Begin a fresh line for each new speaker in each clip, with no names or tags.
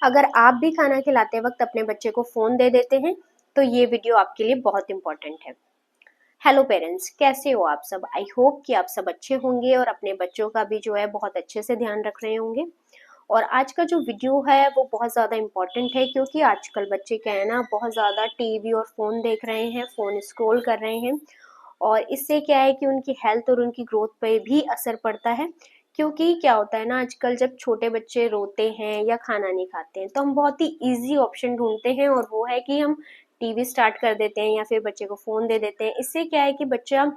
अगर आप भी खाना खिलाते वक्त अपने बच्चे को फ़ोन दे देते हैं तो ये वीडियो आपके लिए बहुत इंपॉर्टेंट है। हेलो पेरेंट्स, कैसे हो आप सब? आई होप कि आप सब अच्छे होंगे और अपने बच्चों का भी जो है बहुत अच्छे से ध्यान रख रहे होंगे। और आज का जो वीडियो है वो बहुत ज़्यादा इम्पॉर्टेंट है, क्योंकि आजकल बच्चे क्या है ना, बहुत ज़्यादा टीवी और फ़ोन देख रहे हैं, फ़ोन स्क्रॉल कर रहे हैं। और इससे क्या है कि उनकी हेल्थ और उनकी ग्रोथ पे भी असर पड़ता है। क्योंकि क्या होता है ना, आजकल जब छोटे बच्चे रोते हैं या खाना नहीं खाते हैं तो हम बहुत ही इजी ऑप्शन ढूंढते हैं, और वो है कि हम टीवी स्टार्ट कर देते हैं या फिर बच्चे को फ़ोन दे देते हैं। इससे क्या है कि बच्चा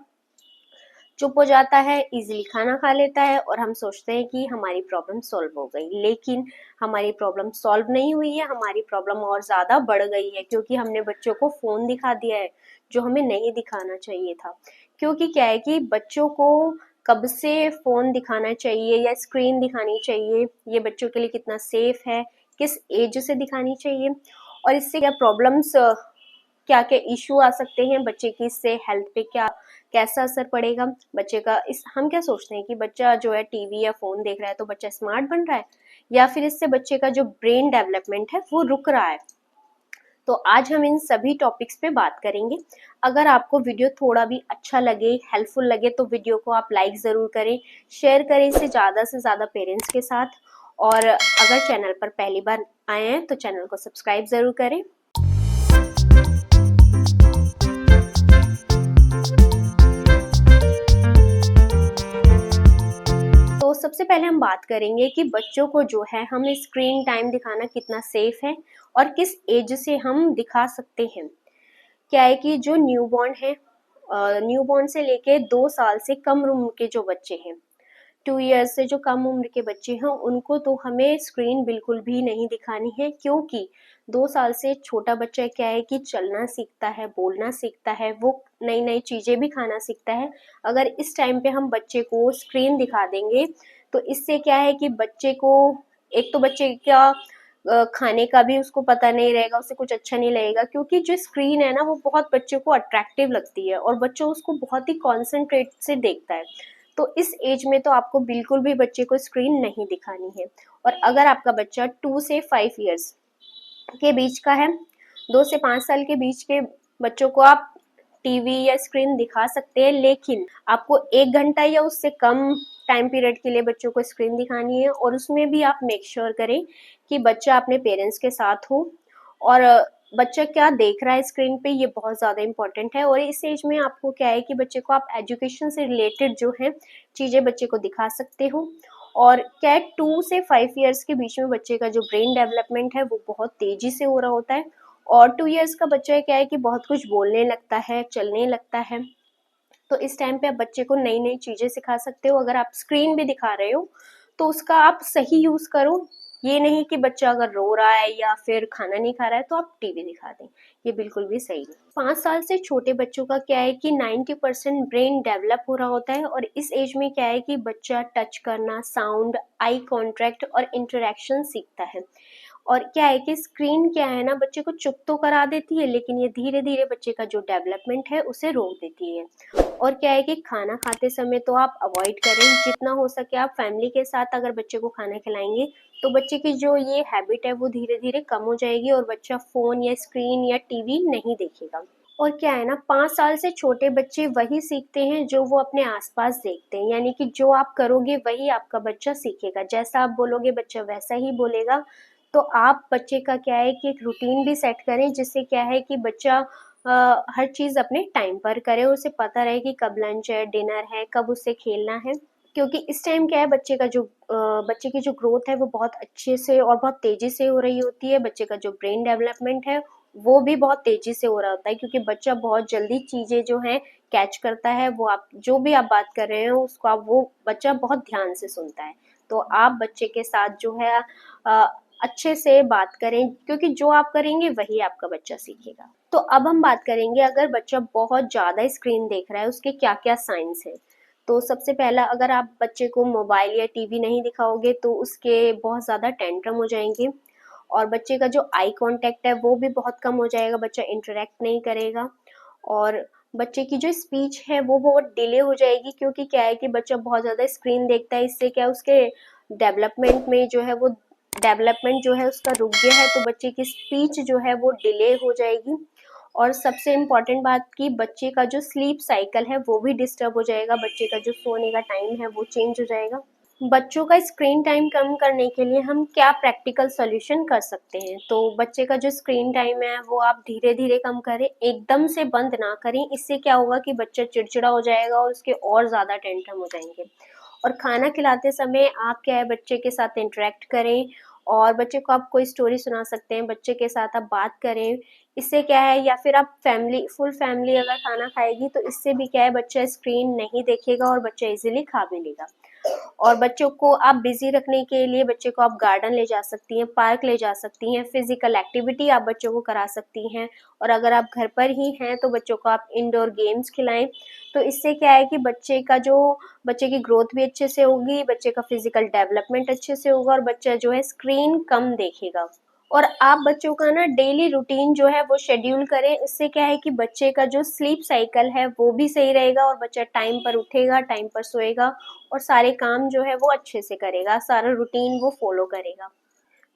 चुप हो जाता है, इजीली खाना खा लेता है और हम सोचते हैं कि हमारी प्रॉब्लम सॉल्व हो गई, लेकिन हमारी प्रॉब्लम सॉल्व नहीं हुई है, हमारी प्रॉब्लम और ज़्यादा बढ़ गई है, क्योंकि हमने बच्चों को फ़ोन दिखा दिया है जो हमें नहीं दिखाना चाहिए था। क्योंकि क्या है कि बच्चों को कब से फ़ोन दिखाना चाहिए या स्क्रीन दिखानी चाहिए, ये बच्चों के लिए कितना सेफ है, किस एज से दिखानी चाहिए, और इससे क्या प्रॉब्लम्स, क्या क्या इशू आ सकते हैं बच्चे की, इससे हेल्थ पे क्या कैसा असर पड़ेगा बच्चे का। इस हम क्या सोचते हैं कि बच्चा जो है टीवी या फोन देख रहा है तो बच्चा स्मार्ट बन रहा है, या फिर इससे बच्चे का जो ब्रेन डेवलपमेंट है वो रुक रहा है। तो आज हम इन सभी टॉपिक्स पे बात करेंगे। अगर आपको वीडियो थोड़ा भी अच्छा लगे, हेल्पफुल लगे, तो वीडियो को आप लाइक ज़रूर करें, शेयर करें इसे ज़्यादा से ज़्यादा पेरेंट्स के साथ। और अगर चैनल पर पहली बार आए हैं तो चैनल को सब्सक्राइब ज़रूर करें। तो सबसे पहले हम बात करेंगे कि बच्चों को जो है हमें स्क्रीन टाइम दिखाना कितना सेफ है और किस एज से हम दिखा सकते हैं। क्या है कि जो न्यूबॉर्न है, न्यूबॉर्न से लेके 2 साल से कम उम्र के जो बच्चे हैं, 2 ईयर्स से जो कम उम्र के बच्चे हैं, उनको तो हमें स्क्रीन बिल्कुल भी नहीं दिखानी है। क्योंकि 2 साल से छोटा बच्चा क्या है कि चलना सीखता है, बोलना सीखता है, वो नई नई चीज़ें भी खाना सीखता है। अगर इस टाइम पे हम बच्चे को स्क्रीन दिखा देंगे तो इससे क्या है कि बच्चे को, एक तो बच्चे का खाने का भी उसको पता नहीं रहेगा, उसे कुछ अच्छा नहीं लगेगा, क्योंकि जो स्क्रीन है ना वो बहुत बच्चों को अट्रैक्टिव लगती है और बच्चा उसको बहुत ही कॉन्सेंट्रेट से देखता है। तो इस एज में तो आपको बिल्कुल भी बच्चे को स्क्रीन नहीं दिखानी है। और अगर आपका बच्चा 2 से 5 ईयर्स के बीच का है, 2 से 5 साल के बीच के बच्चों को आप टीवी या स्क्रीन दिखा सकते हैं, लेकिन आपको 1 घंटा या उससे कम टाइम पीरियड के लिए बच्चों को स्क्रीन दिखानी है। और उसमें भी आप मेक श्योर करें कि बच्चा अपने पेरेंट्स के साथ हो, और बच्चा क्या देख रहा है स्क्रीन पे ये बहुत ज़्यादा इंपॉर्टेंट है। और इस एज में आपको क्या है कि बच्चे को आप एजुकेशन से रिलेटेड जो है चीज़ें बच्चे को दिखा सकते हो। और क्या है, 2 से 5 ईयर्स के बीच में बच्चे का जो ब्रेन डेवलपमेंट है वो बहुत तेजी से हो रहा होता है। और 2 ईयर्स का बच्चा क्या है कि बहुत कुछ बोलने लगता है, चलने लगता है। तो इस टाइम पे आप बच्चे को नई नई चीज़ें सिखा सकते हो। अगर आप स्क्रीन भी दिखा रहे हो तो उसका आप सही यूज़ करो। ये नहीं कि बच्चा अगर रो रहा है या फिर खाना नहीं खा रहा है तो आप टीवी दिखा दें, ये बिल्कुल भी सही नहीं। 5 साल से छोटे बच्चों का क्या है कि 90% ब्रेन डेवलप हो रहा होता है, और इस एज में क्या है कि बच्चा टच करना, साउंड, आई कॉन्ट्रैक्ट और इंटरेक्शन सीखता है। और क्या है कि स्क्रीन क्या है ना, बच्चे को चुप तो करा देती है, लेकिन ये धीरे धीरे बच्चे का जो डेवलपमेंट है उसे रोक देती है। और क्या है कि खाना खाते समय तो आप अवॉइड करें, जितना हो सके आप फैमिली के साथ अगर बच्चे को खाना खिलाएंगे तो बच्चे की जो ये हैबिट है वो धीरे धीरे कम हो जाएगी और बच्चा फ़ोन या स्क्रीन या टीवी नहीं देखेगा। और क्या है ना, 5 साल से छोटे बच्चे वही सीखते हैं जो वो अपने आसपास देखते हैं, यानी कि जो आप करोगे वही आपका बच्चा सीखेगा, जैसा आप बोलोगे बच्चा वैसा ही बोलेगा। तो आप बच्चे का क्या है कि एक रूटीन भी सेट करें, जिससे क्या है कि बच्चा हर चीज़ अपने टाइम पर करे, उसे पता रहे कि कब लंच है, डिनर है, कब उसे खेलना है। क्योंकि इस टाइम क्या है, बच्चे की जो ग्रोथ है वो बहुत अच्छे से और बहुत तेज़ी से हो रही होती है। बच्चे का जो ब्रेन डेवलपमेंट है वो भी बहुत तेज़ी से हो रहा होता है, क्योंकि बच्चा बहुत जल्दी चीज़ें जो हैं कैच करता है। वो आप जो भी आप बात कर रहे हो उसको आप, वो बच्चा बहुत ध्यान से सुनता है। तो आप बच्चे के साथ जो है अच्छे से बात करें, क्योंकि जो आप करेंगे वही आपका बच्चा सीखेगा। तो अब हम बात करेंगे, अगर बच्चा बहुत ज़्यादा स्क्रीन देख रहा है उसके क्या क्या साइंस हैं। तो सबसे पहला, अगर आप बच्चे को मोबाइल या टीवी नहीं दिखाओगे तो उसके बहुत ज़्यादा टेंट्रम हो जाएंगे, और बच्चे का जो आई कांटेक्ट है वो भी बहुत कम हो जाएगा, बच्चा इंटरेक्ट नहीं करेगा। और बच्चे की जो स्पीच है वो बहुत डिले हो जाएगी, क्योंकि क्या है कि बच्चा बहुत ज़्यादा स्क्रीन देखता है, इससे क्या उसके डेवलपमेंट में जो है वो डेवलपमेंट जो है उसका रुक गया है तो बच्चे की स्पीच जो है वो डिले हो जाएगी। और सबसे इम्पॉर्टेंट बात कि बच्चे का जो स्लीप साइकिल है वो भी डिस्टर्ब हो जाएगा, बच्चे का जो सोने का टाइम है वो चेंज हो जाएगा। बच्चों का स्क्रीन टाइम कम करने के लिए हम क्या प्रैक्टिकल सॉल्यूशन कर सकते हैं? तो बच्चे का जो स्क्रीन टाइम है वो आप धीरे धीरे कम करें, एकदम से बंद ना करें। इससे क्या होगा कि बच्चा चिड़चिड़ा हो जाएगा और उसके और ज़्यादा टेंशन हो जाएंगे। और खाना खिलाते समय आप क्या है बच्चे के साथ इंटरेक्ट करें, और बच्चे को आप कोई स्टोरी सुना सकते हैं, बच्चे के साथ आप बात करें। इससे क्या है, या फिर आप फुल फैमिली अगर खाना खाएगी तो इससे भी क्या है बच्चा स्क्रीन नहीं देखेगा और बच्चा इजीली खा भी लेगा। और बच्चों को आप बिजी रखने के लिए बच्चे को आप गार्डन ले जा सकती हैं, पार्क ले जा सकती हैं, फिजिकल एक्टिविटी आप बच्चों को करा सकती हैं। और अगर आप घर पर ही हैं तो बच्चों को आप इंडोर गेम्स खिलाएं। तो इससे क्या है कि बच्चे की ग्रोथ भी अच्छे से होगी, बच्चे का फिजिकल डेवलपमेंट अच्छे से होगा और बच्चा जो है स्क्रीन कम देखेगा। और आप बच्चों का ना डेली रूटीन जो है वो शेड्यूल करें। इससे क्या है कि बच्चे का जो स्लीप साइकिल है वो भी सही रहेगा और बच्चा टाइम पर उठेगा, टाइम पर सोएगा और सारे काम जो है वो अच्छे से करेगा, सारा रूटीन वो फॉलो करेगा।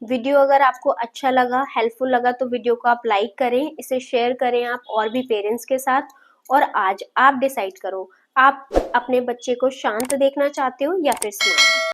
वीडियो अगर आपको अच्छा लगा, हेल्पफुल लगा तो वीडियो को आप लाइक करें, इसे शेयर करें आप और भी पेरेंट्स के साथ। और आज आप डिसाइड करो, आप अपने बच्चे को शांत देखना चाहते हो या फिर स्मार्ट।